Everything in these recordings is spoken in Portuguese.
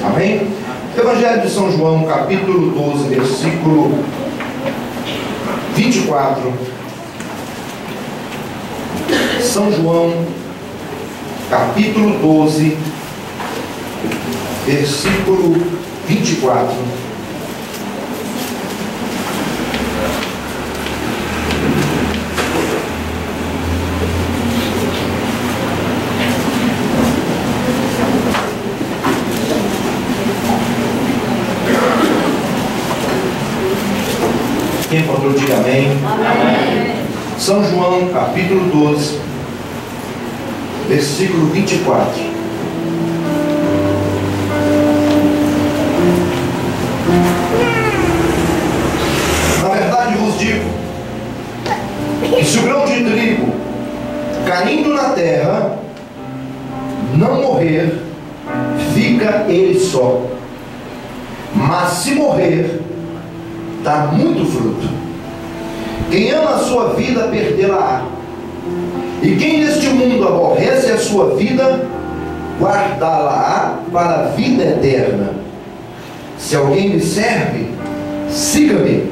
Amém? Evangelho de São João, capítulo 12, versículo 24. São João, capítulo 12, versículo 24. Quem encontrou, diga amém. Amém. São João, capítulo 12, versículo 24. Na verdade vos digo que se o grão de trigo caindo na terra não morrer, fica ele só, mas se morrer, dá muito fruto. Quem ama a sua vida, perdê-la-á. E quem neste mundo aborrece a sua vida, guardá-la-á para a vida eterna. Se alguém me serve, siga-me.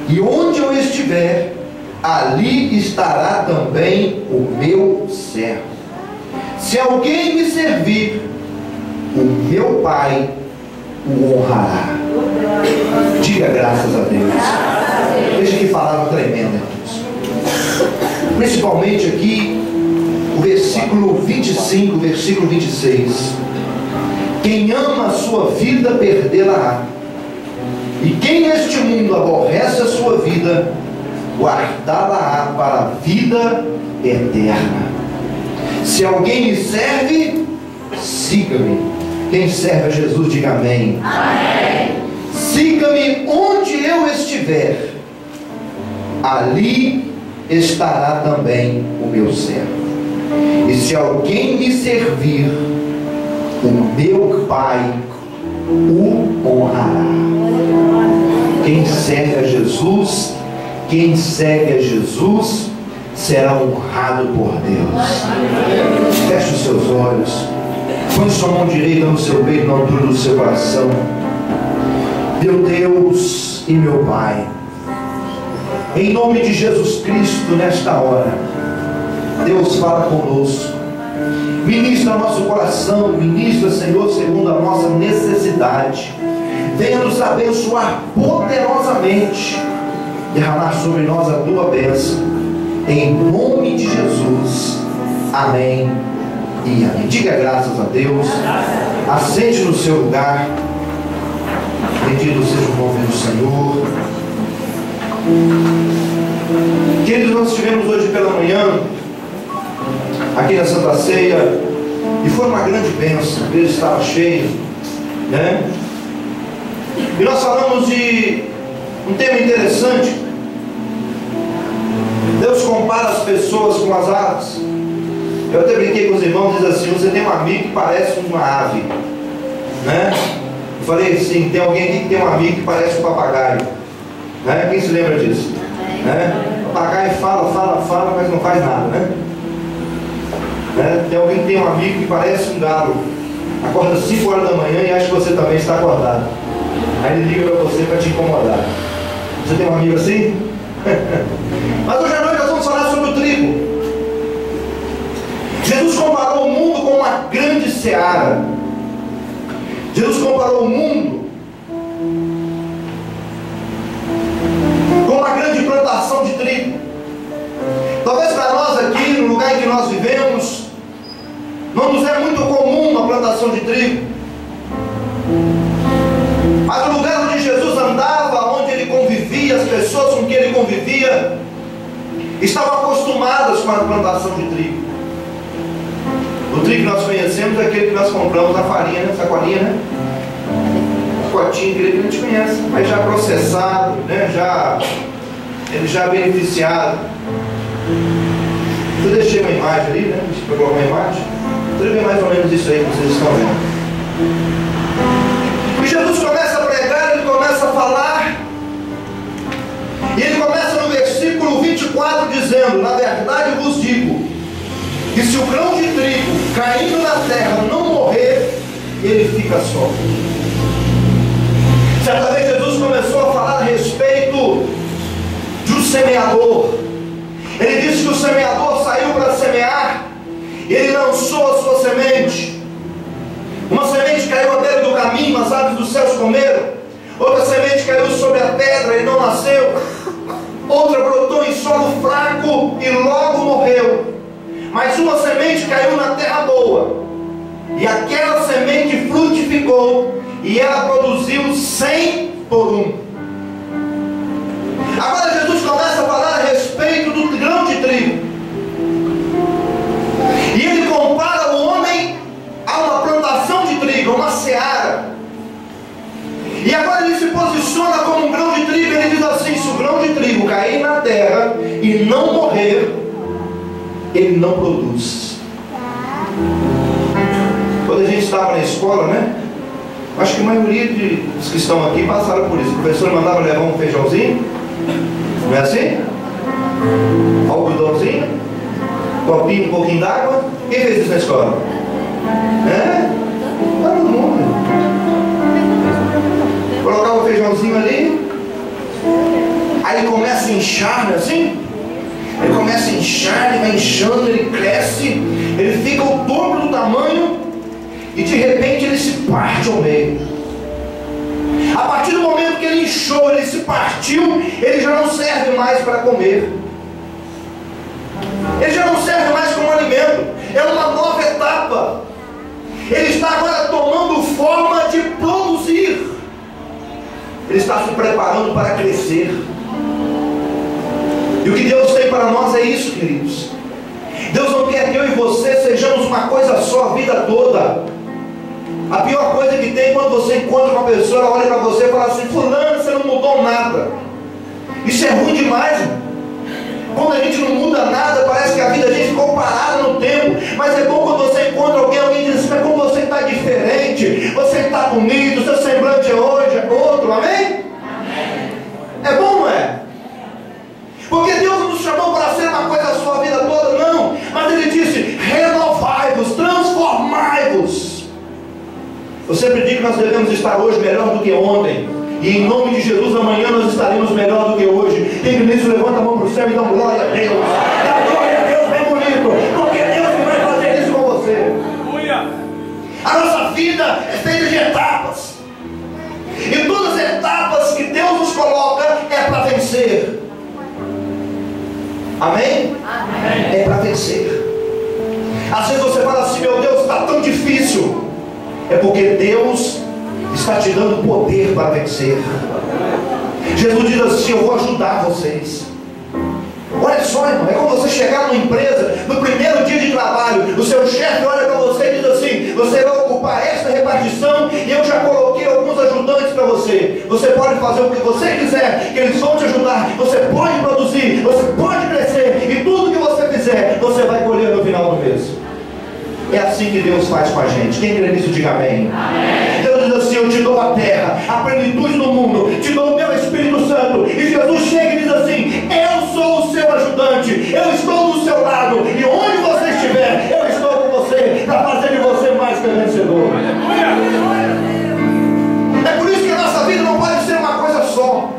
E onde eu estiver, ali estará também o meu servo. Se alguém me servir, o meu Pai o honrará. Diga graças a Deus. Veja que palavra tremenda, irmãos. Principalmente aqui o versículo 25, versículo 26. Quem ama a sua vida, perdê-la-á. E quem neste mundo aborrece a sua vida, guardá-la-á para a vida eterna. Se alguém me serve, siga-me. Quem serve a Jesus, diga amém. Amém. Siga-me onde eu estiver, ali estará também o meu servo. E se alguém me servir, o meu Pai o honrará. Quem serve a Jesus, quem segue a Jesus, será honrado por Deus. Feche os seus olhos. Põe sua mão direita no seu peito, na altura do seu coração. Meu Deus e meu Pai, em nome de Jesus Cristo, nesta hora, Deus fala conosco. Ministra nosso coração, ministra, Senhor, segundo a nossa necessidade. Venha nos abençoar poderosamente, derramar sobre nós a tua bênção, em nome de Jesus. Amém e amém. Diga graças a Deus. Assente no seu lugar. Bendito seja o nome do Senhor. Queridos, nós estivemos hoje pela manhã aqui na Santa Ceia e foi uma grande bênção. A igreja estava cheia, né? E nós falamos de um tema interessante. Deus compara as pessoas com as aves. Eu até brinquei com os irmãos, diz assim: você tem um amigo que parece uma ave, né? Eu falei assim: tem alguém aqui que tem um amigo que parece um papagaio, né? Quem se lembra disso? Né? O papagaio fala, mas não faz nada, né? Tem alguém que tem um amigo que parece um galo, acorda 5 horas da manhã e acha que você também está acordado. Aí ele liga para você para te incomodar. Você tem um amigo assim? Mas hoje à noite nós vamos falar sobre o trigo. Jesus comparou o mundo com uma grande seara. Jesus comparou o mundo com uma grande plantação de trigo. Talvez para nós aqui, no lugar em que nós vivemos, não nos é muito comum a plantação de trigo. Mas o lugar onde Jesus andava, onde ele convivia, as pessoas com quem ele convivia, estavam acostumadas com a plantação de trigo. O trigo que nós conhecemos é aquele que nós compramos na farinha, né? Sacolinha, né? Pacotinho, aquele que a gente conhece, mas já processado, né? Ele já beneficiado. Eu deixei uma imagem ali, né? Deixa eu colocar uma imagem. Trigo é mais ou menos isso aí que vocês estão vendo. E Jesus começa a pregar, ele começa a falar, e ele começa no versículo 24 dizendo: na verdade vos digo que se o grão de trigo caindo na terra não morrer, ele fica só. Certa vez Jesus começou a falar a respeito de um semeador. Ele disse que o semeador saiu para semear e ele lançou a sua semente. Uma semente caiu à beira do caminho, as aves dos céus comeram. Outra semente caiu sobre a pedra e não nasceu. Outra brotou em solo fraco e logo morreu. Mas uma semente caiu na terra boa, e aquela semente frutificou, e ela produziu 100 por 1. Agora Jesus começa a falar a respeito do grão de trigo. E ele compara o homem a uma plantação de trigo, a uma seara. E agora ele se posiciona como um grão de trigo. Ele diz assim: se o grão de trigo cair na terra e não morrer, ele não produz. Quando a gente estava na escola, né? Acho que a maioria dos que estão aqui passaram por isso. O professor mandava levar um feijãozinho, não é assim? Algodãozinho, copinho, um pouquinho d'água. Quem fez isso na escola? Todo mundo. Colocava o feijãozinho ali, aí ele começa a inchar, não é assim? Ele começa a inchar, ele vai inchando, ele cresce, ele fica o dobro do tamanho e de repente ele se parte ao meio. A partir do momento que ele inchou, ele se partiu, ele já não serve mais para comer. Ele já não serve mais como alimento. É uma nova etapa. Ele está agora tomando forma de produzir. Ele está se preparando para crescer. E o que Deus tem para nós é isso, queridos. Deus não quer que eu e você sejamos uma coisa só a vida toda. A pior coisa que tem é quando você encontra uma pessoa, ela olha para você e fala assim: fulano, você não mudou nada. Isso é ruim demais, irmão. Quando a gente não muda nada, parece que a vida a gente ficou parada no tempo. Mas é bom quando você encontra alguém diz assim: mas como você está diferente, você está bonito, seu semblante hoje é outro, amém? É bom, não é? Porque Deus não nos chamou para ser uma coisa só a vida toda, não. Mas Ele disse: renovai-vos, transformai-vos. Eu sempre digo que nós devemos estar hoje melhor do que ontem. E em nome de Jesus, amanhã nós estaremos melhor do que hoje. Quem nisso levanta a mão para o céu e dá glória a Deus. Dá glória a Deus bem bonito, porque Deus que vai fazer isso com você. A nossa vida é feita de etapas. E todas as etapas que Deus nos coloca é para vencer. Amém? Amém. É para vencer. Às vezes você fala assim: meu Deus, está tão difícil. É porque Deus está te dando poder para vencer. Jesus diz assim: eu vou ajudar vocês. Olha só, irmão, é como você chegar numa empresa, no primeiro dia de trabalho, o seu chefe olha para você e diz assim: você vai ocupar esta repartição e eu já coloquei alguns ajudantes para você. Você pode fazer o que você quiser, que eles vão te ajudar. Você pode produzir, você pode crescer, e tudo que você fizer, você vai colher no final do mês. É assim que Deus faz com a gente. Quem crê nisso, diga amém. Amém. Deus diz assim: eu te dou a terra, a plenitude do mundo, te dou o meu Espírito Santo. E Jesus chega e diz assim: eu sou o seu ajudante, eu estou do seu lado, e onde você estiver, eu estou com você, para fazer de você mais que vencedor. É por isso que a nossa vida não pode ser uma coisa só.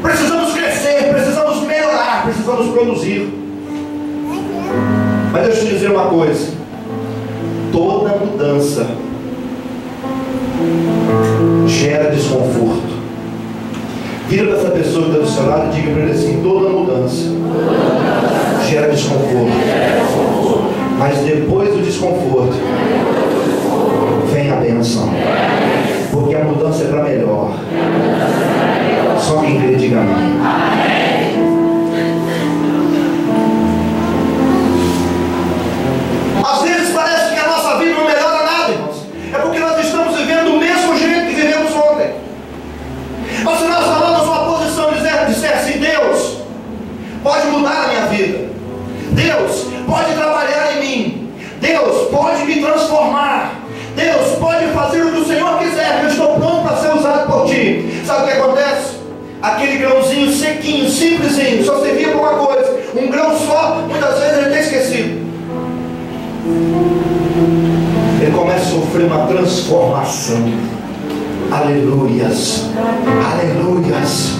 Precisamos crescer, precisamos melhorar, precisamos produzir. Mas deixa eu te dizer uma coisa: toda mudança gera desconforto. Vira para essa pessoa que está do seu lado e diga para ele assim: toda mudança gera desconforto. Mas depois do desconforto vem a bênção. Porque a mudança é para melhor. Só quem crê, diga amém. Às vezes parece que a nossa vida não melhora nada, irmãos. É porque nós estamos vivendo do mesmo jeito que vivemos ontem. Mas se nós falamos uma posição de dizer assim: Deus pode mudar a minha vida, Deus pode trabalhar em mim, Deus pode me transformar, Deus pode fazer o que o Senhor quiser, eu estou pronto para ser usado por Ti. Sabe o que acontece? Aquele grãozinho sequinho, simplesinho, só servia para uma coisa, um grão só, muitas vezes ele tem esquecido. Ele começa vai sofrer uma transformação. Aleluias, aleluias.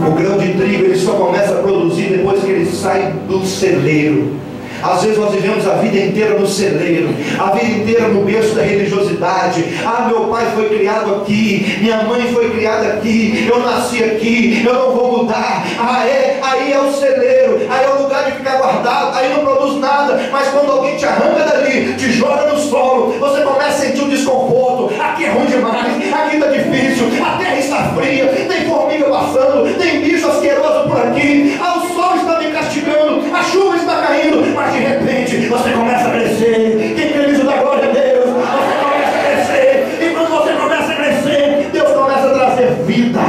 O grão de trigo ele só começa a produzir depois que ele sai do celeiro. Às vezes nós vivemos a vida inteira no celeiro, a vida inteira no berço da religiosidade. Ah, meu pai foi criado aqui, minha mãe foi criada aqui, eu nasci aqui, eu não vou mudar. Ah, aí é o celeiro, aí é o lugar de ficar guardado, aí não produz nada. Mas quando alguém te arranca dali, te joga no solo, você começa a sentir um desconforto. Aqui é ruim demais, aqui está difícil, a terra está fria, tem formiga passando, tem bicho asqueroso por aqui. Ah, o sol está me castigando, a chuva está caindo. Mas de repente você começa a crescer. Quem crê nisso da glória a Deus? Você começa a crescer. E quando você começa a crescer, Deus começa a trazer vida.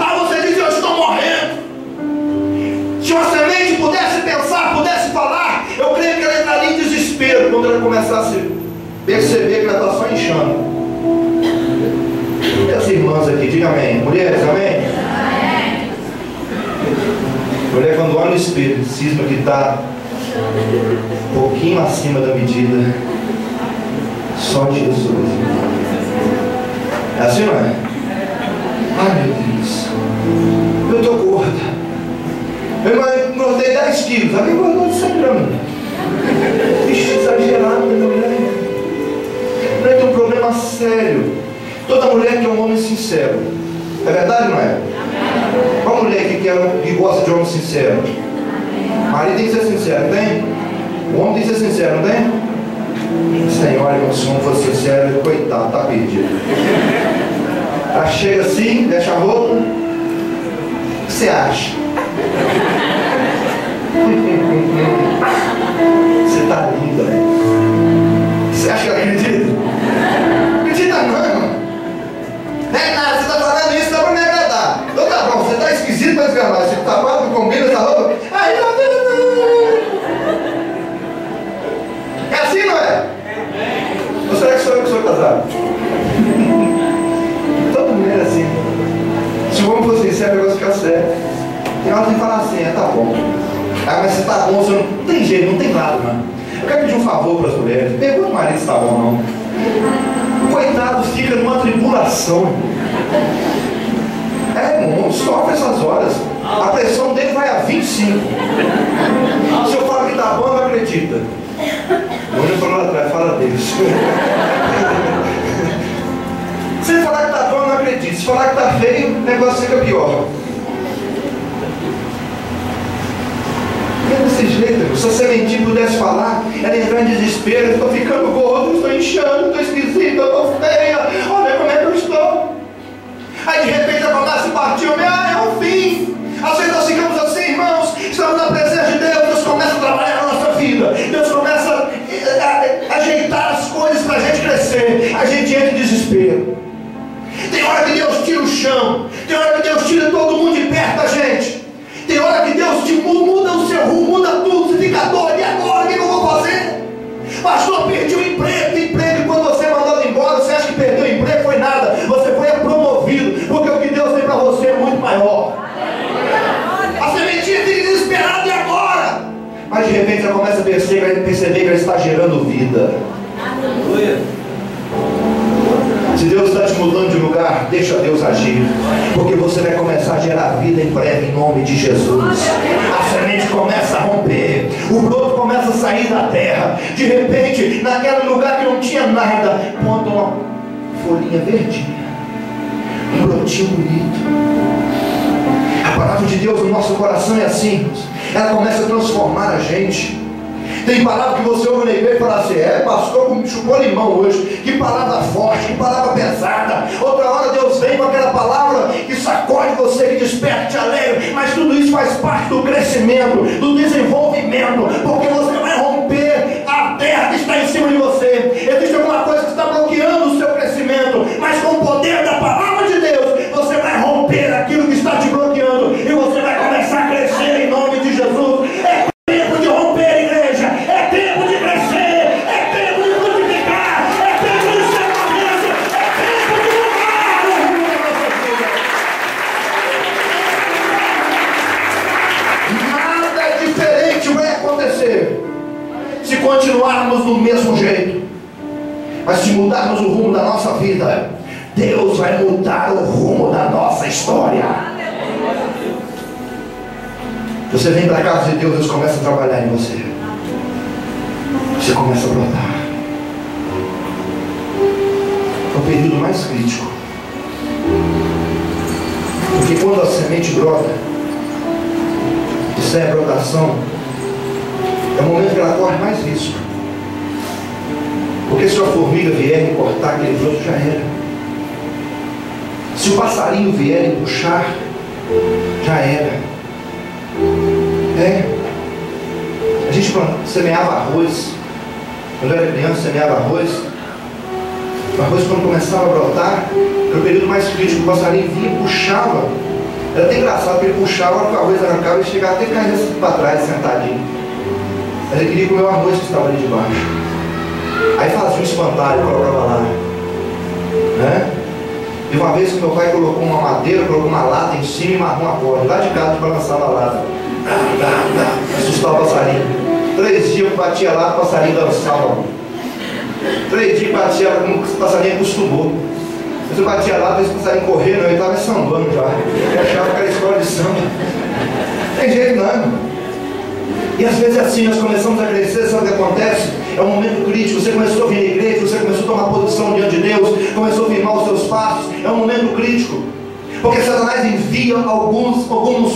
Ah, você diz: eu estou morrendo. Se uma semente pudesse pensar, pudesse falar, eu creio que ela entraria em desespero quando ela começasse a perceber que ela está só inchando. E as irmãs aqui, diga amém. Mulheres, amém? Mulher, quando olha o espelho, cisma que está um pouquinho acima da medida. Só Jesus. É assim, não é? Ai, meu Deus, eu estou gorda. Eu engordei 10 quilos. A minha engordou de 100 gramas. Ixi, exagerado, minha mulher. Mulher tem um problema sério. Toda mulher quer um homem sincero. É verdade, não é? Qual mulher que gosta de homem sincero? O marido tem que ser sincero, não tem? O homem tem que ser sincero, não tem? Senhor, se o homem for sincero, coitado, está perdido. Ela chega assim, deixa a roupa. O que você acha? Você está linda, né? Você acha que ela acredita? Acredita não. Não é nada, você está falando isso só para me agradar. Então tá bom, você está esquisito para desgravar. Você está mal, não combina essa roupa. Aí não. É assim, não é? Ou será que sou eu que sou casado? Todo mundo é assim. Se o homem for sincero, eu vou ficar sério. Tem hora de falar assim: tá bom. Ah, mas se tá bom, você não tem jeito, não tem nada, não. Eu quero pedir um favor para as mulheres. Pergunta o marido se tá bom ou não. O coitado fica numa tribulação. Irmão, sofre essas horas. A pressão dele vai a 25. Se eu falar que tá bom, não acredita. Olha para lá atrás, fala Deus. Se ele falar que tá bom, não acredita. Se falar que tá feio, o negócio fica pior. É desse jeito. Se a sementinha pudesse falar, ela entrar em desespero: eu estou ficando gordo, estou inchando, estou esquisito, eu estou feia, olha como é que eu estou. Aí de repente ela começa a partir, é o fim. Às vezes nós ficamos assim, irmãos, estamos na presença de Deus, Deus começa a trabalhar na nossa vida, Deus começa a ajeitar as coisas para a gente crescer, a gente entra em desespero. Tem hora que Deus tira o chão, tem hora que Deus tira todo mundo de perto da gente. Tem hora que Deus te muda o seu rumo, muda tudo, você fica doido. E agora, o que eu vou fazer? Pastor, perdi o emprego. E quando você é mandado embora, você acha que perdeu o emprego? Foi nada, você foi promovido, porque o que Deus tem para você é muito maior. A sementinha fica desesperada: e agora? Mas de repente ela começa a perceber que ela está gerando vida. Se Deus está te mudando de lugar, deixa Deus agir, porque você vai começar a gerar vida em breve, em nome de Jesus. A semente começa a romper, o broto começa a sair da terra. De repente, naquele lugar que não tinha nada, ponta uma folhinha verdinha, um brotinho bonito. A palavra de Deus no nosso coração é assim, ela começa a transformar a gente. Tem palavra que você ouve na igreja e fala assim: pastor, como chupou limão hoje, que palavra forte, que palavra pesada. Outra hora Deus vem com aquela palavra que sacode você, que desperta, te alegra. Mas tudo isso faz parte do crescimento, do desenvolvimento, porque você vai romper a terra que está em cima de você. Existe alguma coisa que está bloqueando o seu crescimento, mas com o poder da palavra de Deus, você vai romper aquilo que está te bloqueando, e você vai começar a crescer em nome de Jesus. É tempo de romper, igreja. É tempo de crescer. É tempo de frutificar. É tempo de ser uma bênção. É tempo de mudar o rumo da nossa vida. Nada diferente vai acontecer se continuarmos Mas se mudarmos o rumo da nossa vida, Deus vai mudar o rumo da nossa história. Você vem para a casa de Deus, Deus começa a trabalhar em você. Você começa a brotar. É o período mais crítico. Porque quando a semente brota, isso é a brotação, é o momento que ela corre mais risco. Porque se a formiga vier e cortar aquele broto, já era. Se o passarinho vier e puxar, já era. A gente semeava arroz. Quando eu era criança, semeava arroz. O arroz, quando começava a brotar, era o período mais crítico. O passarinho vinha e puxava. Era até engraçado, porque ele puxava, a hora que o arroz arrancava, ele chegava até cair para trás, sentadinho. Mas ele queria comer o arroz que estava ali debaixo. Aí fazia um espantalho, colocava lá. E uma vez que meu pai colocou uma madeira, colocou uma lata em cima e amarrou uma corda. Lá de casa, balançava a lata. Assustava o passarinho. 3 dias que batia lá, o passarinho dançava. 3 dias que batia, o passarinho acostumou. Mas eu batia lá, às vezes o passarinho correndo, ele estava sambando já. Eu achava que era escola de samba. Não tem jeito não. E às vezes assim, nós começamos a crescer, sabe o que acontece? É um momento crítico, você começou a vir na igreja, você começou a tomar posição diante de Deus, começou a firmar os seus passos, é um momento crítico. Porque Satanás envia alguns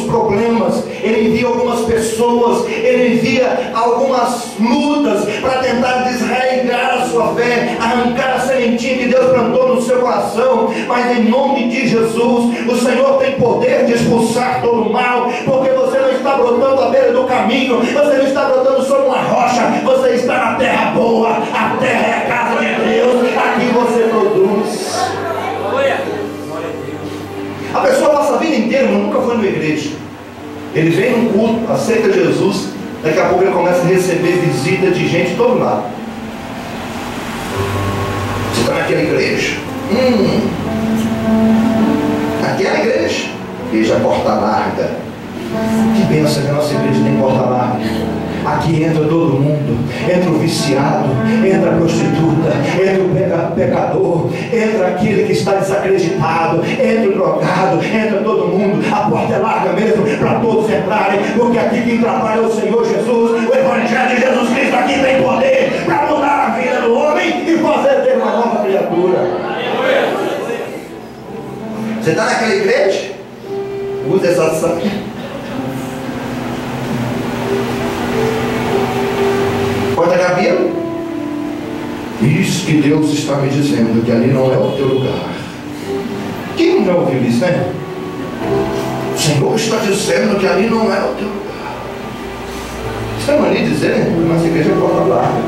problemas, ele envia algumas pessoas, ele envia algumas lutas para tentar desarraigar a sua fé, arrancar a sementinha que Deus plantou no seu coração. Mas em nome de Jesus, o Senhor tem poder de expulsar todo o mal, porque você não está brotando à beira do caminho, você não está brotando sobre uma rocha, você está na terra boa, a terra é a casa de Deus, aqui você produz. A pessoa passa a vida inteira, mas nunca foi numa igreja. Ele vem num culto, aceita Jesus, daqui a pouco ele começa a receber visita de gente de todo lado. Você está naquela igreja? Naquela igreja? Igreja porta larga. Que bênção que a nossa igreja tem porta larga. Aqui entra todo mundo, entra o viciado, entra a prostituta, entra o pecador, entra aquele que está desacreditado, entra o drogado, entra todo mundo. A porta é larga mesmo para todos entrarem, porque aqui quem trabalha é o Senhor Jesus. O Evangelho de Jesus Cristo aqui tem poder para mudar a vida do homem e fazer dele uma nova criatura. Você está naquela igreja? Usa essa ação. Corta cabelo. Isso que Deus está me dizendo, que ali não é o teu lugar. Quem não ouviu isso, né? O Senhor está dizendo que ali não é o teu lugar. Isso é mania dizer, né? Nossa igreja é porta larga.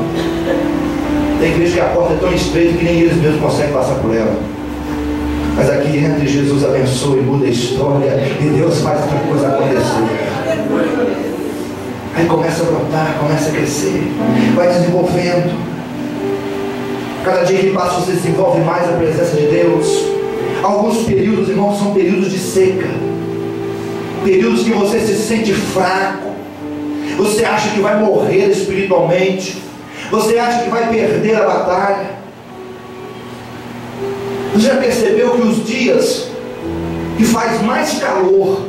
Tem igreja que a porta é tão estreita que nem eles mesmos conseguem passar por ela. Mas aqui entra e Jesus abençoa e muda a história, e Deus faz outra coisa acontecer. Aí começa a brotar, começa a crescer, vai desenvolvendo. Cada dia que passa você desenvolve mais a presença de Deus. Alguns períodos, irmãos, são períodos de seca, períodos que você se sente fraco, você acha que vai morrer espiritualmente, você acha que vai perder a batalha. Você já percebeu que os dias que faz mais calor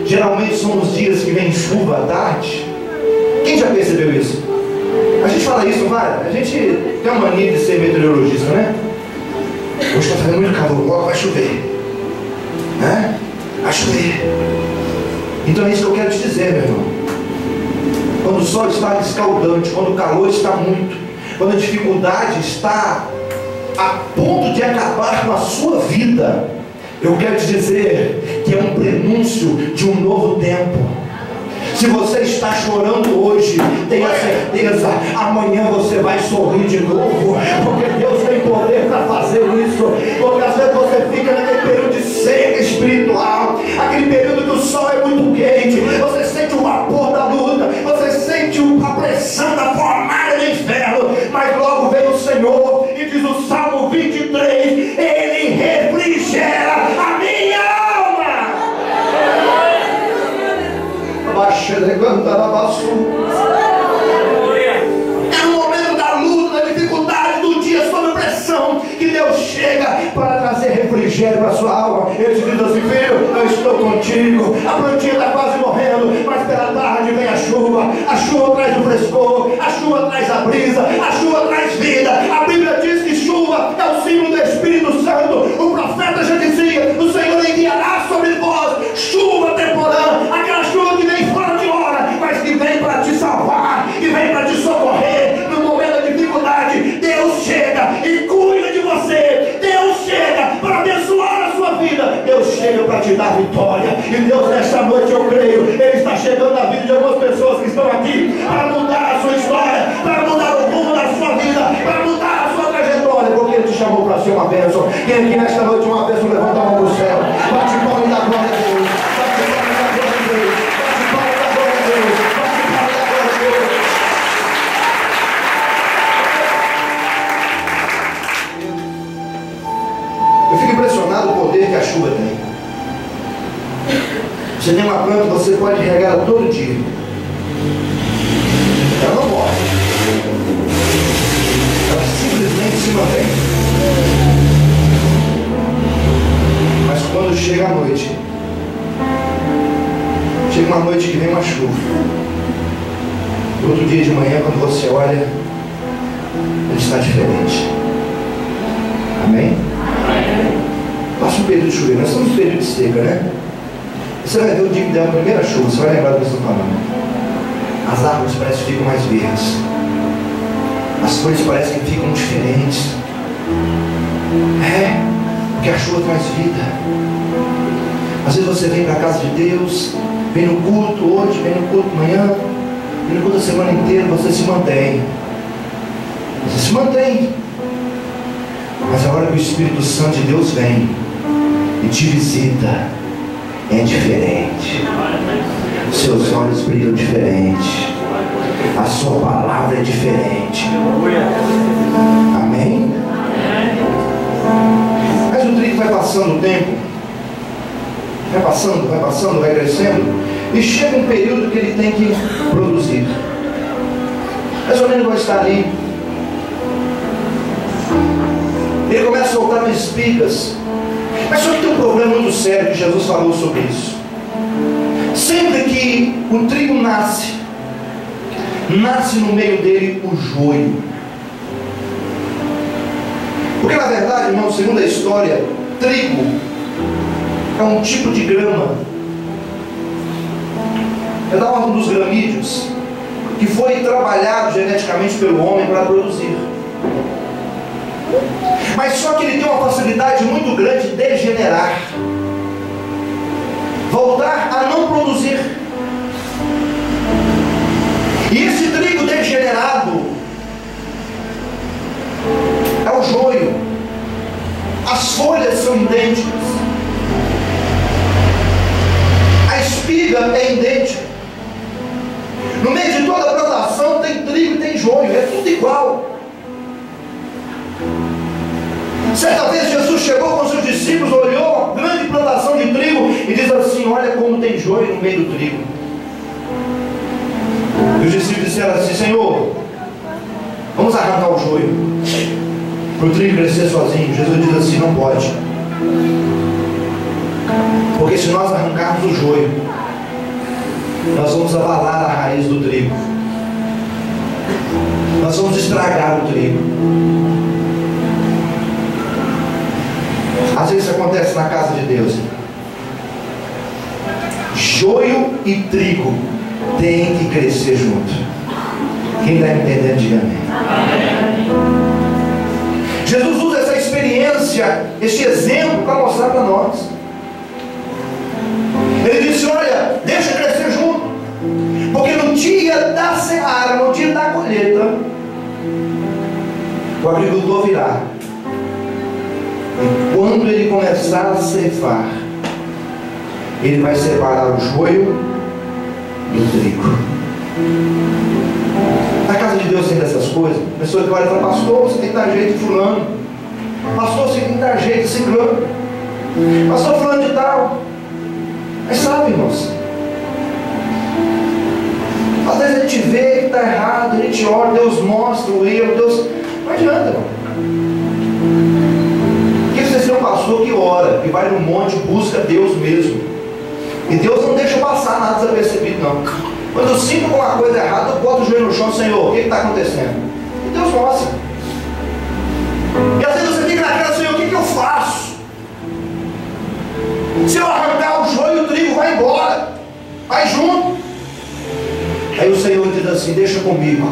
geralmente são os dias que vem chuva à tarde? Quem já percebeu isso? A gente fala isso, não vai? A gente tem uma mania de ser meteorologista, né? Hoje está fazendo muito calor, logo vai chover, né? Vai chover. Então é isso que eu quero te dizer, meu irmão. Quando o sol está escaldante, quando o calor está muito, quando a dificuldade está a ponto de acabar com a sua vida, eu quero te dizer que é um prenúncio de um novo tempo. Se você está chorando hoje, tenha certeza, amanhã você vai sorrir de novo, porque Deus tem poder para fazer isso. Porque às vezes você fica naquele período de seca espiritual, aquele período que o sol é muito quente, você sente o vapor da luta, você sente a pressão da fornalha do inferno, mas logo vem o Senhor e diz o Salmo 23, Ele refrigera a minha alma. É no momento da luta, da dificuldade, do dia sob pressão, refrigério para a sua alma. Ele te diz assim: filho, eu estou contigo. A plantinha está quase morrendo, mas pela tarde vem a chuva. A chuva traz o frescor, a chuva traz a brisa, a chuva traz vida. A Bíblia diz que chuva é o símbolo do Espírito Santo. O profeta já dizia: o Senhor enviará sobre vós chuva temporã, aquela chuva que vem fora de hora, mas que vem para te salvar, que vem para te socorrer no momento da dificuldade. Deus chega e cuida de você. Deus chega para abençoar a sua vida. Deus chega para te dar vitória. E Deus, nesta noite, eu creio, Ele está chegando na vida de algumas pessoas que estão aqui para mudar a sua história, para mudar o rumo da sua vida, para mudar a sua trajetória, porque Ele te chamou para ser uma bênção. Quem aqui nesta noite uma bênção, levanta a mão para o céu. Bate palma e dá glória a Deus. Bate palma e dá glória a Deus. Bate palma e dá glória a Deus. Bate palma e dá glória a Deus. Eu fico impressionado com o poder que a chuva tem. Você tem uma planta, você pode regar ela todo dia. Ela não morre. Ela simplesmente se mantém. Mas quando chega a noite, chega uma noite que vem uma chuva. Outro dia de manhã, quando você olha, ele está diferente. Amém? Passa um período de chuva. Nós estamos no período de seca, né? Você vai ver o dia que der a primeira chuva, você vai lembrar do que eu estou falando. As árvores parecem que ficam mais verdes. As cores parecem que ficam diferentes. É, porque a chuva traz vida. Às vezes você vem para a casa de Deus, vem no culto hoje, vem no culto amanhã, vem no culto a semana inteira, você se mantém. Você se mantém. Mas a hora que o Espírito Santo de Deus vem e te visita, é diferente. Seus olhos brilham diferente. A sua palavra é diferente. Amém? Mas o trigo vai passando o tempo, vai passando, vai crescendo, e chega um período que ele tem que produzir. Mais ou menos vai estar ali. Ele começa a soltar espigas. Mas só que tem um problema muito sério que Jesus falou sobre isso. Sempre que o trigo nasce no meio dele o joio. Porque na verdade, irmão, segundo a história, trigo é um tipo de grama, é da ordem dos gramídeos, que foi trabalhado geneticamente pelo homem para produzir. Mas só que ele tem uma facilidade muito grande de degenerar, voltar a não produzir. E esse trigo degenerado é o joio. As folhas são idênticas, a espiga é idêntica. No meio de toda a plantação tem trigo e tem joio, é tudo igual. Certa vez Jesus chegou com seus discípulos, olhou a grande plantação de trigo e diz assim: olha como tem joio no meio do trigo. E os discípulos disseram assim: Senhor, vamos arrancar o joio para o trigo crescer sozinho. Jesus diz assim: não pode, porque se nós arrancarmos o joio, nós vamos abalar a raiz do trigo, nós vamos estragar o trigo. Às vezes isso acontece na casa de Deus. Joio e trigo têm que crescer junto. Quem está entendendo, diga amém. Jesus usa essa experiência, este exemplo, para mostrar para nós. Ele disse: olha, deixa crescer junto, porque no dia da seara, no dia da colheita, o agricultor virá. E quando ele começar a ceifar, ele vai separar o joio do trigo. Na casa de Deus tem dessas coisas. A pessoa que olha e fala: pastor, você tem que dar jeito de fulano. Pastor, você tem que dar jeito de ciclano. Pastor, fulano de tal. Mas sabe, irmãos, às vezes a gente vê que está errado, a gente ora, Deus mostra o erro, Deus... Não adianta, irmão. Porque vocês têm um pastor que ora ora, que vai no monte, busca Deus mesmo. E Deus não deixa passar nada desapercebido, não. Quando eu sinto alguma coisa errada, eu boto o joelho no chão, Senhor, o que está acontecendo? E Deus mostra. E às vezes você fica naquela, Senhor, o que eu faço? Se eu arrancar o joio, o trigo vai embora, vai junto. Aí o Senhor diz assim, deixa comigo,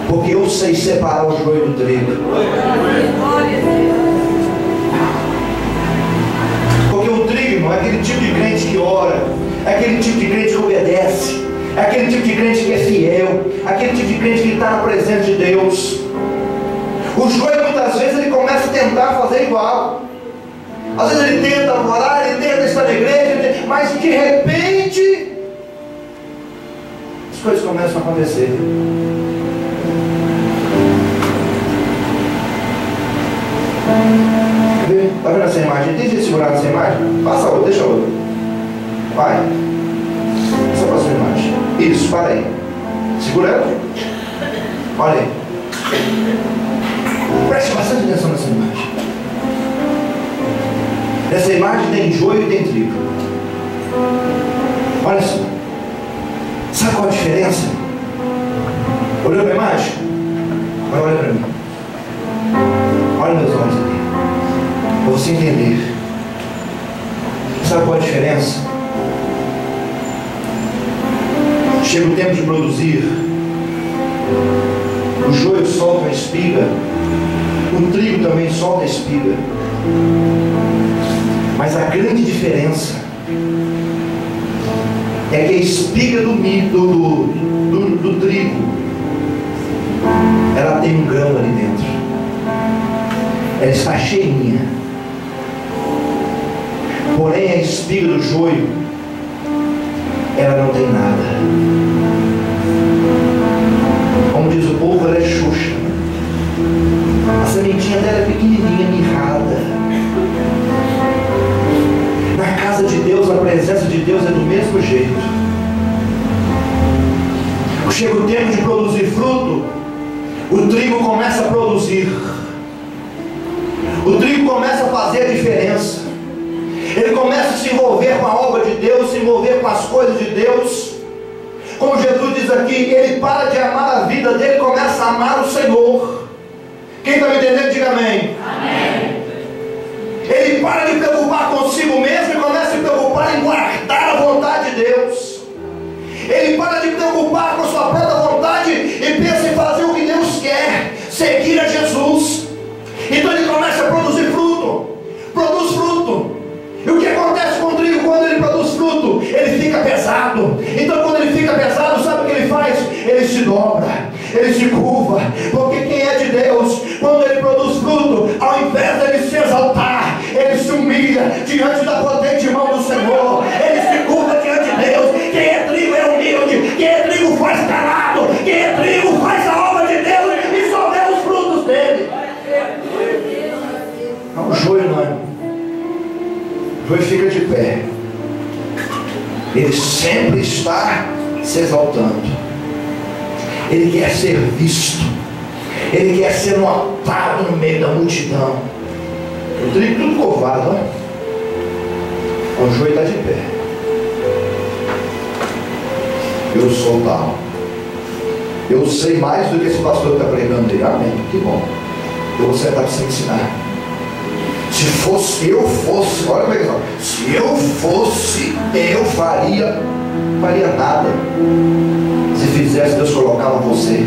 porque eu sei separar o joio do trigo. Porque o trigo não é aquele tipo de crente que ora, é aquele tipo de crente que obedece, é aquele tipo de crente que é fiel, é aquele tipo de crente que está na presença de Deus. O joio muitas vezes ele começa a tentar fazer igual. Às vezes ele tenta orar, ele tenta estar na igreja, mas de repente as coisas começam a acontecer. Está vendo essa imagem? Deixa de segurar essa imagem. Passa outra, deixa outra. Vai. Essa próxima imagem. Isso, para aí. Segura ela. Olha aí. Preste bastante atenção nessa imagem. Nessa imagem tem joio e tem trigo. Olha só. Sabe qual a diferença? Olhou para a imagem? Agora olha para mim. Olha meus olhos aqui. Para você entender. Sabe qual a diferença? Chega o tempo de produzir. O joio solta a espiga. O trigo também solta a espiga. Mas a grande diferença é que a espiga do trigo, ela tem um grão ali dentro. Ela está cheinha. Porém a espiga do joio, ela não tem nada. Como diz o povo, ela é xoxa. A sementinha dela é pequenininha, mirrada. Na casa de Deus, a presença de Deus é do mesmo jeito. Chega o tempo de produzir fruto, o trigo começa a produzir. O trigo começa a fazer a diferença. Ele começa a se envolver com a obra de Deus, se envolver com as coisas de Deus. Como Jesus diz aqui, ele para de amar a vida dele e começa a amar o Senhor. Quem está me entendendo, diga amém. Amém. Ele para de preocupar consigo mesmo e começa a se preocupar em guardar a vontade de Deus. Ele para de preocupar com a sua própria vontade e pensa em fazer o que Deus quer, seguir a Jesus. Então ele começa a produzir fruto. Produz fruto. E o que acontece com o trigo quando ele produz fruto? Ele fica pesado. Então quando ele fica pesado, sabe o que ele faz? Ele se dobra, ele se curva. Porque quem é de Deus, quando ele produz fruto, ao invés dele se exaltar, ele se humilha diante da potente mão do Senhor. Ele se curva diante de Deus. Quem é trigo é humilde. Quem é trigo faz calado. Quem é trigo faz a obra de Deus e só vê os frutos dele. Não, o joio não. O joio fica de pé. Ele sempre está se exaltando. Ele quer ser visto. Ele quer ser notado no meio da multidão. O trigo tudo curvado, olha. O joio está de pé. Eu sou tal. Eu sei mais do que esse pastor está pregando dele. Amém, que bom. Eu vou sentar para você ensinar. Se fosse, eu fosse, olha como é que é. Se eu fosse, eu faria nada. Se fizesse, Deus colocava você.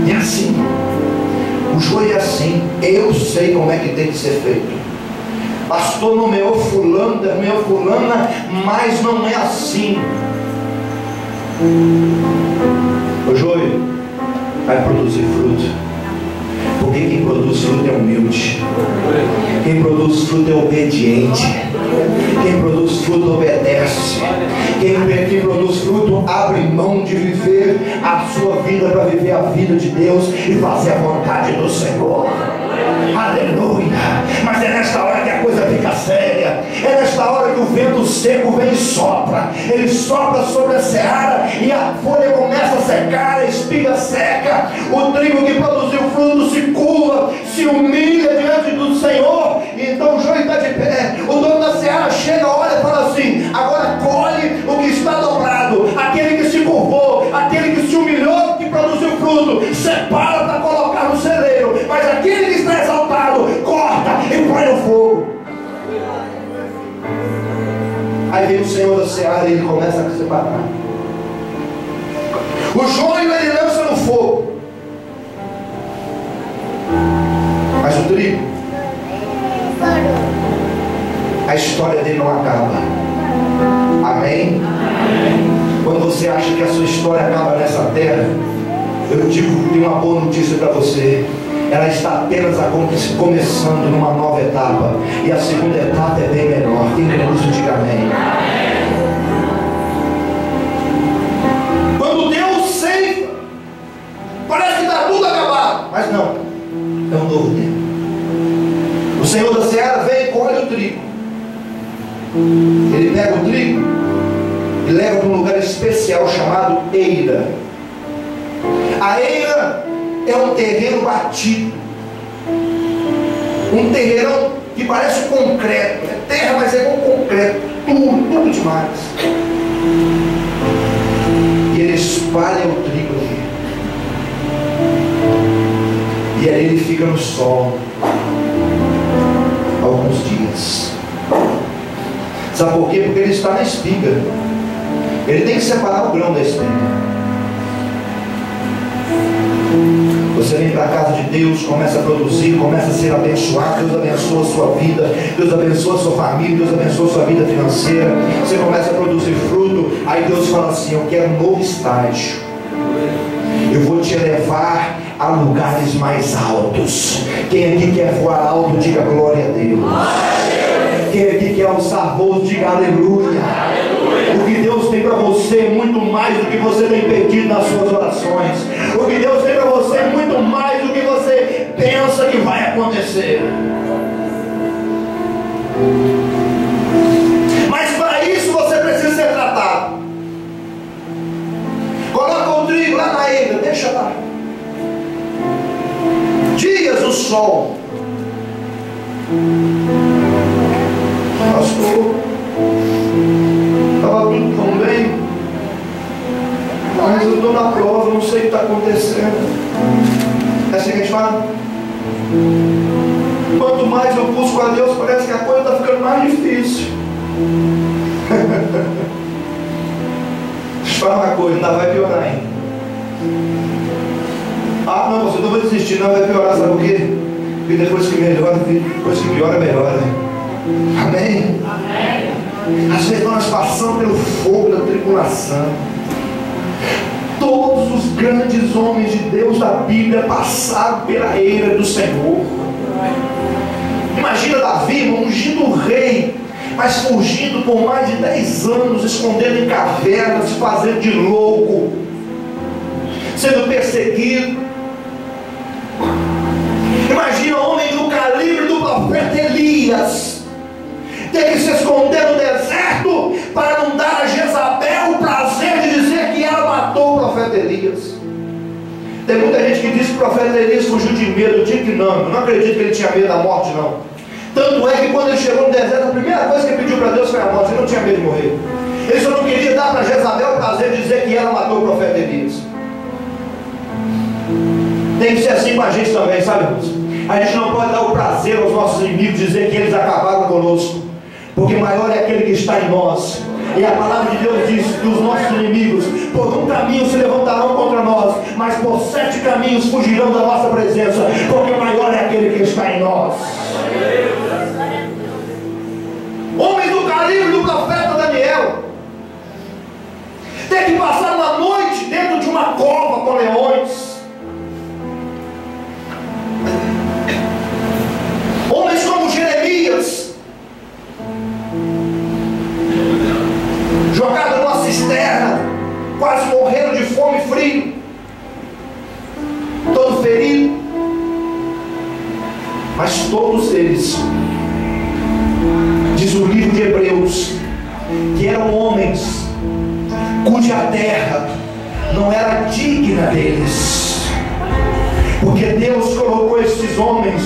É assim. O joio é assim. Eu sei como é que tem que ser feito. Pastor nomeou fulano, nomeou fulana, mas não é assim. O joio vai produzir fruto. Porque quem produz fruto é humilde. Quem produz fruto é obediente. Quem produz fruto obedece. Quem produz fruto abre mão de viver a sua vida para viver a vida de Deus e fazer a vontade do Senhor. Aleluia. Mas é nesta hora que a coisa fica séria. É nesta hora que o vento seco vem e sopra. Ele sopra sobre a seara e a folha começa a secar, a espiga seca. O trigo que produziu fruto se curva, se humilha diante do Senhor. E então Senhor da seara e Ele começa a separar. O joio Ele lança no fogo, mas o trigo, a história dele não acaba. Amém? Quando você acha que a sua história acaba nessa terra, eu digo, tem uma boa notícia para você. Ela está apenas começando numa nova etapa, e a segunda etapa é bem menor. Quem crê nisso, diga amém. Quando Deus ceifa, parece que está tudo acabado, mas não, é um novo tempo. O Senhor da seara vem e colhe o trigo. Ele pega o trigo e leva para um lugar especial chamado eira. A eira é um terreno batido, um terreirão que parece um concreto. É terra, mas é um concreto, tudo demais. E ele espalha o trigo ali, e aí ele fica no sol alguns dias. Sabe por quê? Porque ele está na espiga. Ele tem que separar o grão da espiga. Você vem para a casa de Deus, começa a produzir, começa a ser abençoado. Deus abençoa a sua vida, Deus abençoa a sua família, Deus abençoa a sua vida financeira. Você começa a produzir fruto. Aí Deus fala assim: eu quero um novo estágio. Eu vou te levar a lugares mais altos. Quem aqui quer voar alto, diga glória a Deus. Quem aqui quer alçar voos, diga aleluia. O que Deus tem para você é muito mais do que você tem pedido nas suas orações. O que Deus tem para você é muito mais do que você pensa que vai acontecer. Mas para isso você precisa ser tratado. Coloca o trigo lá na eira, deixa lá. Dias o sol. Pastor, estava tudo tão bem, mas eu estou na prova, não sei o que está acontecendo. É assim que a gente fala. Quanto mais eu busco a Deus, parece que a coisa está ficando mais difícil. Deixa eu falar uma coisa, ainda vai piorar ainda. Ah, não, você não vai desistir, não vai piorar, sabe o quê? Porque depois que melhora, depois que piora, melhora. Amém? Amém. Às vezes nós passamos pelo fogo da tribulação. Todos os grandes homens de Deus da Bíblia passaram pela eira do Senhor. Imagina Davi, um ungido rei, mas fugindo por mais de 10 anos, escondendo em cavernas, se fazendo de louco, sendo perseguido. Imagina homem do calibre do profeta Elias ter que se esconder no deserto para não dar a Jezabel o prazer de dizer que ela matou o profeta Elias. Tem muita gente que diz que o profeta Elias fugiu de medo. Eu digo que não, eu não acredito que ele tinha medo da morte, não. Tanto é que quando ele chegou no deserto, a primeira coisa que ele pediu para Deus foi a morte. Ele não tinha medo de morrer. Ele só não queria dar para Jezabel o prazer de dizer que ela matou o profeta Elias. Tem que ser assim com a gente também, sabe, irmãos? A gente não pode dar o prazer aos nossos inimigos, dizer que eles acabaram conosco, porque maior é aquele que está em nós. E a palavra de Deus diz que os nossos inimigos por um caminho se levantarão contra nós, mas por 7 caminhos fugirão da nossa presença, porque maior é aquele que está em nós. Homens do calibre do profeta Daniel tem que passar uma noite dentro de uma cova com leões. Homens como Jeremias, jogado numa cisterna, quase morrendo de fome e frio, todo ferido. Mas todos eles, diz o livro de Hebreus, que eram homens cuja terra não era digna deles, porque Deus colocou esses homens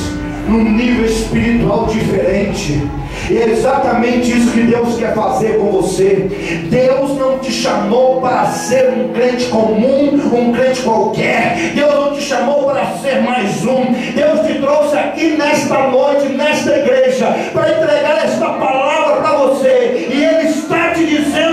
num nível espiritual diferente. E é exatamente isso que Deus quer fazer com você. Deus não te chamou para ser um crente comum, um crente qualquer. Deus não te chamou para ser mais um. Deus te trouxe aqui nesta noite, nesta igreja, para entregar esta palavra para você. E Ele está te dizendo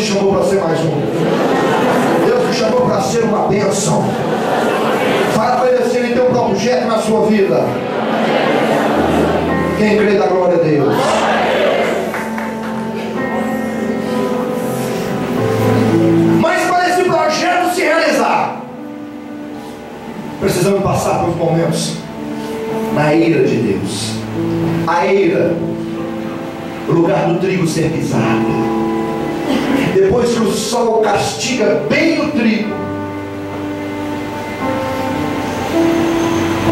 te chamou para ser mais um. Deus te chamou para ser uma bênção. Fala para ele assim, ele tem um projeto na sua vida. Quem crê da glória a Deus. Mas para esse projeto se realizar, precisamos passar por momentos na eira de Deus. A eira, o lugar do trigo ser pisado. Depois que o sol castiga bem o trigo,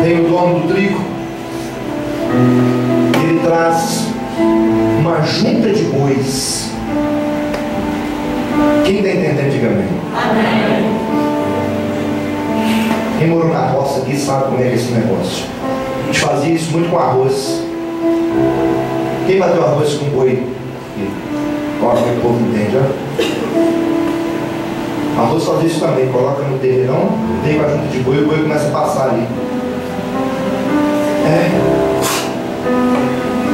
vem o dono do trigo, ele traz uma junta de bois. Quem está entendendo, diga amém. Amém. Quem morou na roça aqui sabe como é esse negócio. A gente fazia isso muito com arroz. Quem bateu arroz com boi? Coloca que o povo entende, ó. Arroz faz isso também, coloca no terreirão, vem com a junta de boi e o boi começa a passar ali.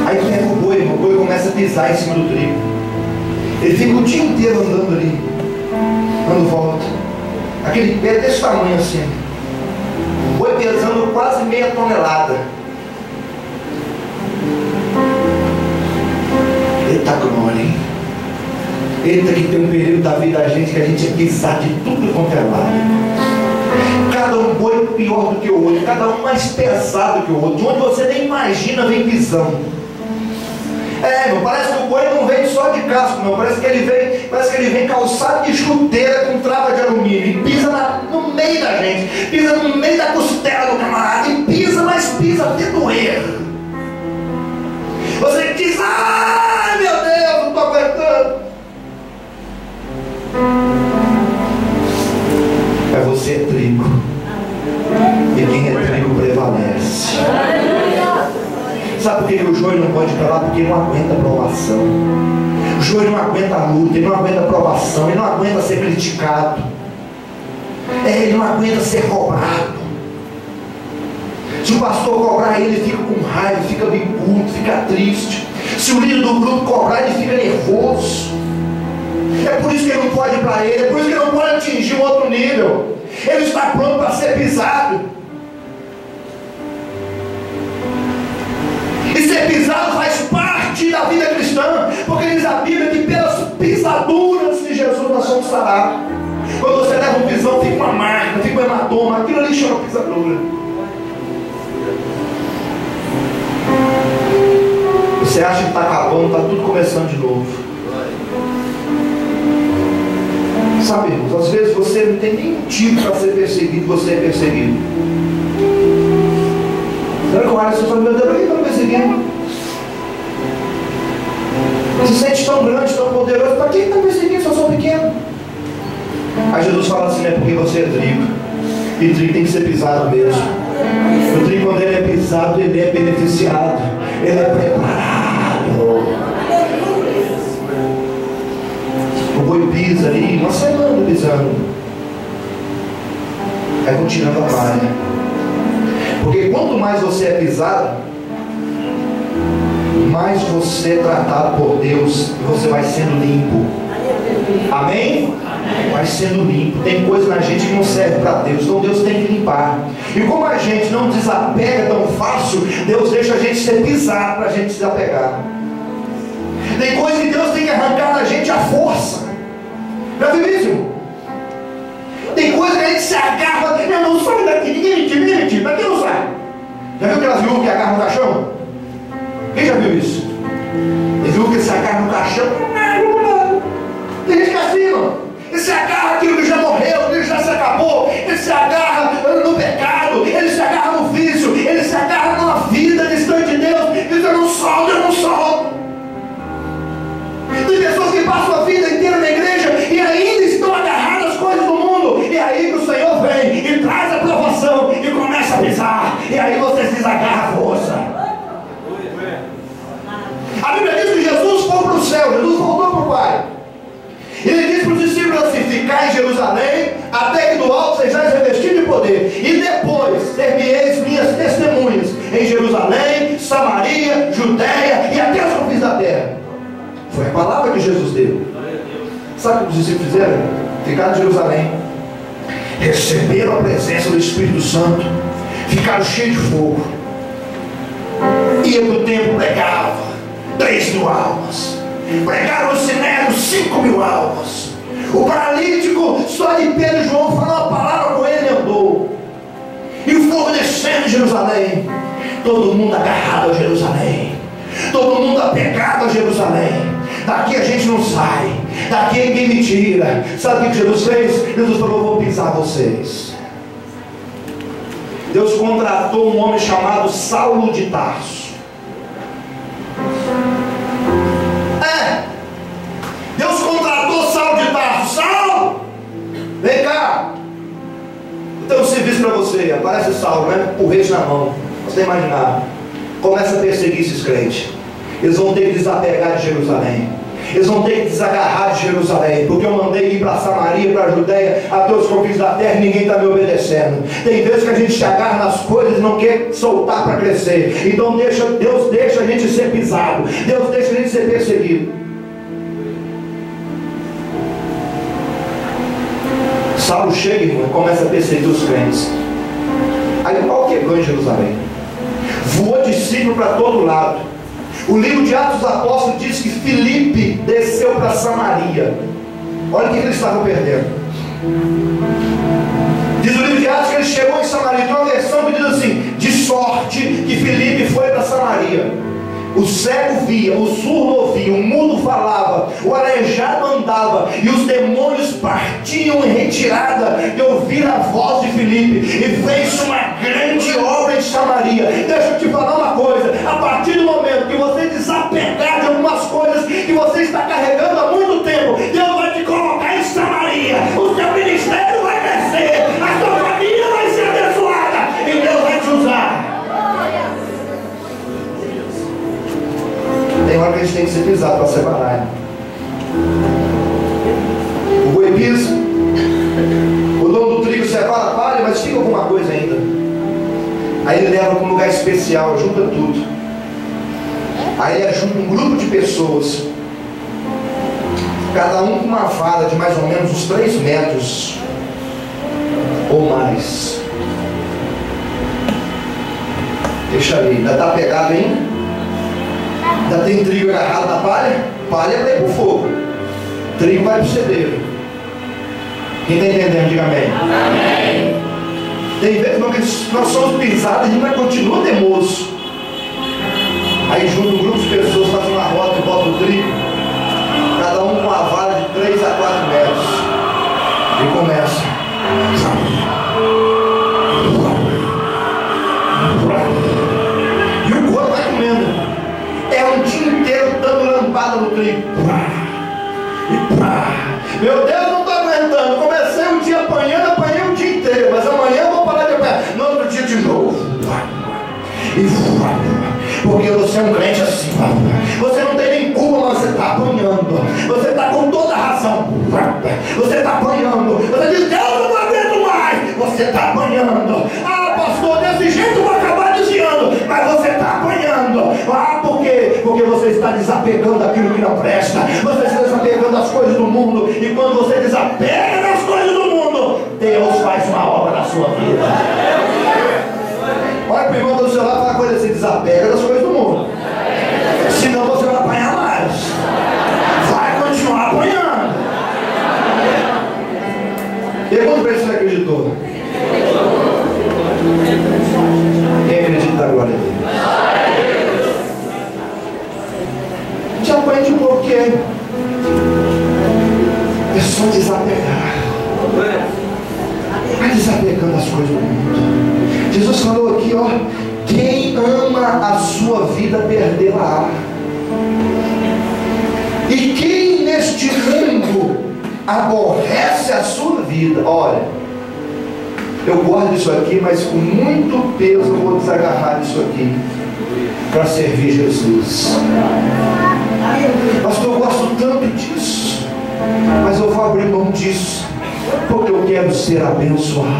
Aí pega o boi começa a pisar em cima do trigo. Ele fica o dia inteiro andando ali, dando volta. Aquele pé desse tamanho assim. O boi pesando quase meia tonelada. Eita glória, hein? Eita, que tem um período da vida da gente que a gente é pisar de tudo quanto é lado. Cada um boi pior do que o outro, cada um mais pesado que o outro. De onde você nem imagina vem pisão. Não parece que o boi não vem só de casco, não. Parece que ele vem calçado de chuteira com trava de alumínio. E pisa no meio da gente, pisa no meio da costela do camarada. E pisa, mas pisa até doer. Você diz, ai meu Deus, não estou aguentando. É você é trigo. E quem é trigo prevalece. Sabe por que o joio não pode ir para lá? Porque ele não aguenta a provação. O joio não aguenta a luta, ele não aguenta a provação, ele não aguenta ser criticado, ele não aguenta ser cobrado. Se o pastor cobrar ele, fica com raiva, fica bicudo, fica triste. Se o líder do grupo cobrar, ele fica nervoso. É por isso que ele não pode ir para ele, é por isso que ele não pode atingir um outro nível. Ele está pronto para ser pisado. E ser pisado faz parte da vida cristã, porque diz a Bíblia que pelas pisaduras de Jesus nós somos sarados. Quando você leva um pisão, fica uma marca, fica um hematoma, aquilo ali chama pisadura. Você acha que está acabando, está tudo começando de novo. Sabe, irmãos, às vezes você não tem nem motivo para ser perseguido, você é perseguido. Será que olha, você fala, meu Deus, para que estão perseguindo? Se sente tão grande, tão poderoso, para que estão perseguindo se eu sou pequeno? Aí Jesus fala assim, é porque você é trigo. E trigo tem que ser pisado mesmo. O trigo, quando ele é pisado, ele é beneficiado, ele é preparado. O boi pisa ali, uma semana pisando. Aí vão tirando a palha. Porque quanto mais você é pisado, mais você é tratado por Deus, e você vai sendo limpo. Amém? Vai sendo limpo. Tem coisa na gente que não serve para Deus, então Deus tem que limpar. E como a gente não desapega tão fácil, Deus deixa a gente ser pisado para a gente desapegar. Tem coisa que Deus tem que arrancar da gente à força. Já viu isso? Tem coisa que a gente se agarra, eu não saio daqui, ninguém me tira, daqui eu não saio. Já viu aquelas viúvas que agarram no caixão? Quem já viu isso? Tem viúva que se agarra no caixão, tem gente que é assim, mano. Ele se agarra aquilo que já morreu, aquilo que já se acabou. Ele se agarra no pecado, ele se agarra no vício, ele se agarra numa vida distante de Deus. Diz, eu não solto. Tem pessoas que passam a vida inteira na igreja e ainda estão agarradas às coisas do mundo. E aí que o Senhor vem e traz a provação e começa a pisar. E aí você se desagarra a força. A Bíblia diz que Jesus foi para o céu, Jesus voltou para o Pai. Ele disse para os discípulos assim, ficar em Jerusalém, até que do alto sejais revestidos de poder. E depois ser-me-eis minhas testemunhas em Jerusalém, Samaria, Judéia e até os confins da terra. Foi a palavra que Jesus deu. Sabe o que os discípulos fizeram? Ficaram em Jerusalém, receberam a presença do Espírito Santo, ficaram cheios de fogo. Ia para o templo, pregava 3.000 almas, pregaram no Sinédrio 5.000 almas. O paralítico, só de Pedro e João falou a palavra com ele, andou. E o fogo descendo em Jerusalém, todo mundo agarrado a Jerusalém, todo mundo apegado a Jerusalém. Daqui a gente não sai, daqui ninguém me tira. Sabe o que Jesus fez? Jesus falou: vou pisar vocês. Deus contratou um homem chamado Saulo de Tarso. Deus contratou Saulo de Tarso. Saulo, vem cá, eu tenho um serviço para você. Aparece Saulo, né? Porrete na mão. Você imaginar, começa a perseguir esses crentes. Eles vão ter que desapegar de Jerusalém, eles vão ter que desagarrar de Jerusalém, porque eu mandei ir para Samaria, para a Judéia, até os confins da terra, e ninguém está me obedecendo. Tem vezes que a gente se agarra nas coisas e não quer soltar para crescer. Então Deus deixa a gente ser pisado, Deus deixa a gente ser perseguido. Saulo chega, irmão, e começa a perseguir os crentes. Aí o pau quebrou em Jerusalém, voou discípulo para todo lado. O livro de Atos dos Apóstolos diz que Filipe desceu para Samaria. Olha o que eles estavam perdendo. Diz o livro de Atos que ele chegou em Samaria. Tem uma versão que diz assim: de sorte que Filipe foi para Samaria. O cego via, o surdo ouvia, o mudo falava, o aleijado andava, e os demônios partiam em retirada de ouvir a voz de Filipe, e fez uma grande obra em Samaria. Deixa eu te falar uma coisa: a partir do momento que você desapegar de algumas coisas que você está carregando há muito tempo, Deus vai te colocar em Samaria, o seu ministério vai crescer, a sua família vai ser abençoada, e Deus vai te usar. Tem hora que a gente tem que ser pisado para separar. O boi pisa, o dono do trigo separa a palha, mas fica alguma coisa ainda. Aí ele leva para um lugar especial, junta tudo. Aí ele ajuda um grupo de pessoas, cada um com uma vara de mais ou menos uns 3 metros ou mais. Deixa ali, ainda está pegado ainda? Ainda tem trigo agarrado na palha? Palha é para ir para o fogo, trigo vai para o cedeiro. Quem está entendendo, diga amém. Amém. Tem vezes que nós somos pisados e ainda continua teimoso. Aí junta um grupo de pessoas, faz uma roda e bota o trigo, cada um com uma vara de 3 a 4 metros, e começa. E o corpo vai comendo. É um dia inteiro dando lampada no trigo. Meu Deus, não estou aguentando. Comecei o dia apanhando, apanhei o dia inteiro, mas amanhã eu vou parar de apanhar. No outro dia de novo. Porque você é um crente assim. Você não tem nem culpa, mas você está apanhando. Você está com toda a razão. Você está apanhando. Você diz: Deus, eu não aguento mais. Você está apanhando. Ah, pastor, desse jeito eu vou acabar desviando. Mas você está apanhando. Ah, por quê? Porque você está desapegando daquilo que não presta. Você está desapegando das coisas do mundo. E quando você desapega das coisas do mundo, Deus faz uma obra na sua vida. Olha para o irmão do seu lado e fala coisa assim: desapega das coisas do mundo, senão você vai apanhar mais. Vai continuar apanhando. Pergunta para ele se ele acreditou. Quem acredita da glória dele? A gente aprende um pouco que é só desapegar. Vai desapegando as coisas do mundo. Jesus falou aqui, ó: quem ama a sua vida perdê-la. E quem neste mundo aborrece a sua vida, olha, eu guardo isso aqui, mas com muito peso eu vou desagarrar disso aqui para servir Jesus. Pastor, eu gosto tanto disso, mas eu vou abrir mão disso porque eu quero ser abençoado.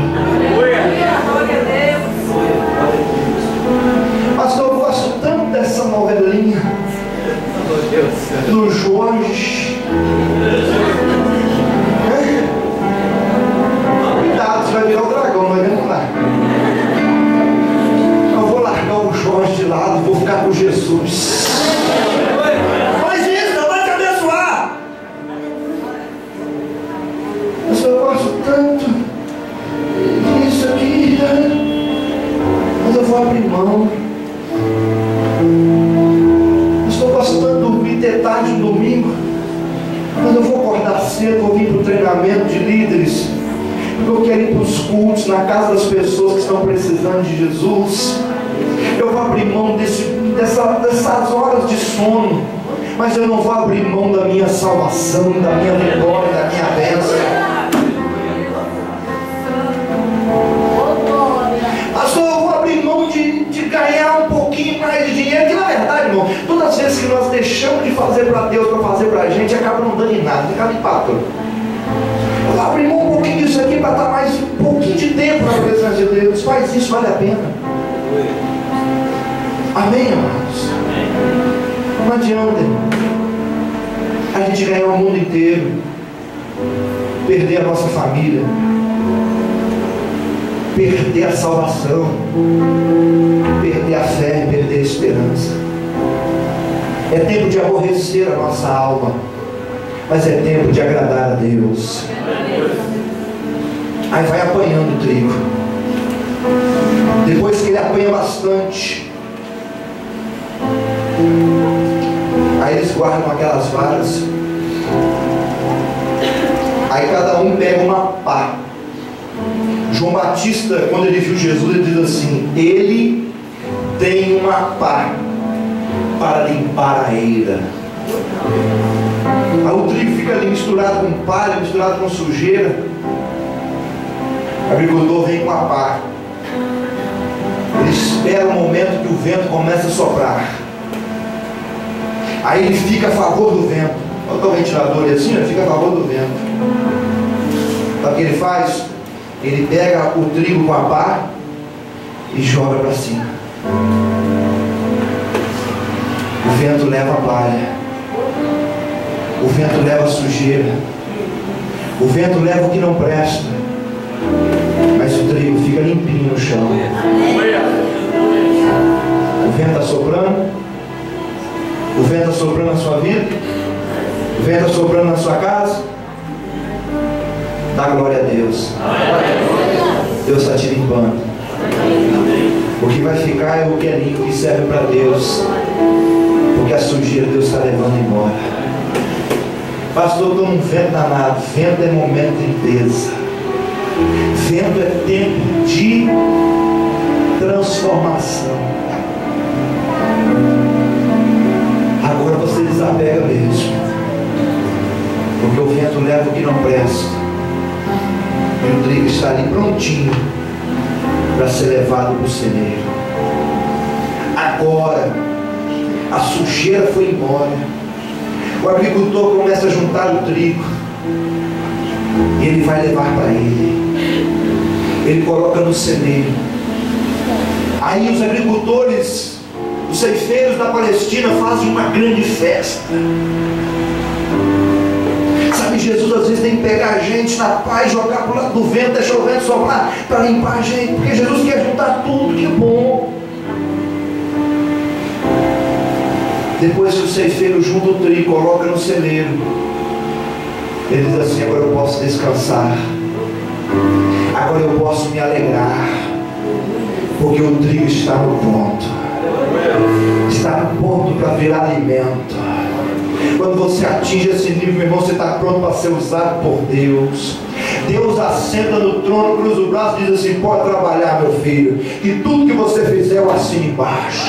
Pastor, eu gosto tanto dessa novelinha do Jorge, cedo, vou vir para o treinamento de líderes, eu quero ir para os cultos, na casa das pessoas que estão precisando de Jesus. Eu vou abrir mão dessas horas de sono, mas eu não vou abrir mão da minha salvação, da minha vitória, da minha bênção. Pastor, eu vou abrir mão de ganhar um pouquinho mais de dinheiro, que na verdade, irmão, todas as vezes que nós deixamos de fazer para Deus, para fazer para a gente, acaba não dando em nada, acaba em pato. Eu vou abrir mão um pouquinho disso aqui para estar mais um pouquinho de tempo na presença de Deus. Faz isso, vale a pena. Amém, amados? Não adianta a gente ganhar o mundo inteiro, perder a nossa família, perder a salvação, perder a fé, perder a esperança. É tempo de aborrecer a nossa alma, mas é tempo de agradar a Deus. Aí vai apanhando o trigo. Depois que ele apanha bastante, aí eles guardam aquelas varas. Aí cada um pega uma pá. João Batista, quando ele viu Jesus, ele diz assim: ele tem uma pá para limpar a eira. Aí o trigo fica ali misturado com palha, misturado com sujeira. O agricultor vem com a pá. Ele espera o momento que o vento começa a soprar. Aí ele fica a favor do vento. Olha o ventilador ali assim, ele fica a favor do vento. Sabe o que ele faz? Ele pega o trigo com a pá e joga para cima. O vento leva a palha, o vento leva a sujeira, o vento leva o que não presta, mas o trigo fica limpinho no chão. O vento está soprando, o vento está soprando na sua vida, o vento está soprando na sua casa. Dá glória a Deus. Deus está te limpando. O que vai ficar é o que é limpo, que serve para Deus, porque a sujeira Deus está levando embora. Pastor, estou num vento danado. Vento é momento de limpeza. Vento é tempo de transformação. Agora você desapega mesmo, porque o vento leva o que não presta, e o trigo está ali prontinho para ser levado para o celeiro. Agora a sujeira foi embora. O agricultor começa a juntar o trigo e ele vai levar para ele. Ele coloca no celeiro. Aí os agricultores, os ceifeiros da Palestina, fazem uma grande festa. Sabe, Jesus às vezes tem que pegar a gente na paz, jogar para o lado do vento, deixar o vento soprar para limpar a gente, porque Jesus quer juntar tudo que é bom. Depois que o ceifeiro junta o trigo, coloca no celeiro, ele diz assim: agora eu posso descansar, agora eu posso me alegrar, porque o trigo está no ponto, está no ponto para virar alimento. Quando você atinge esse nível, meu irmão, você está pronto para ser usado por Deus. Deus assenta no trono, cruza o braço e diz assim: pode trabalhar, meu filho, que tudo que você fizer eu assino embaixo.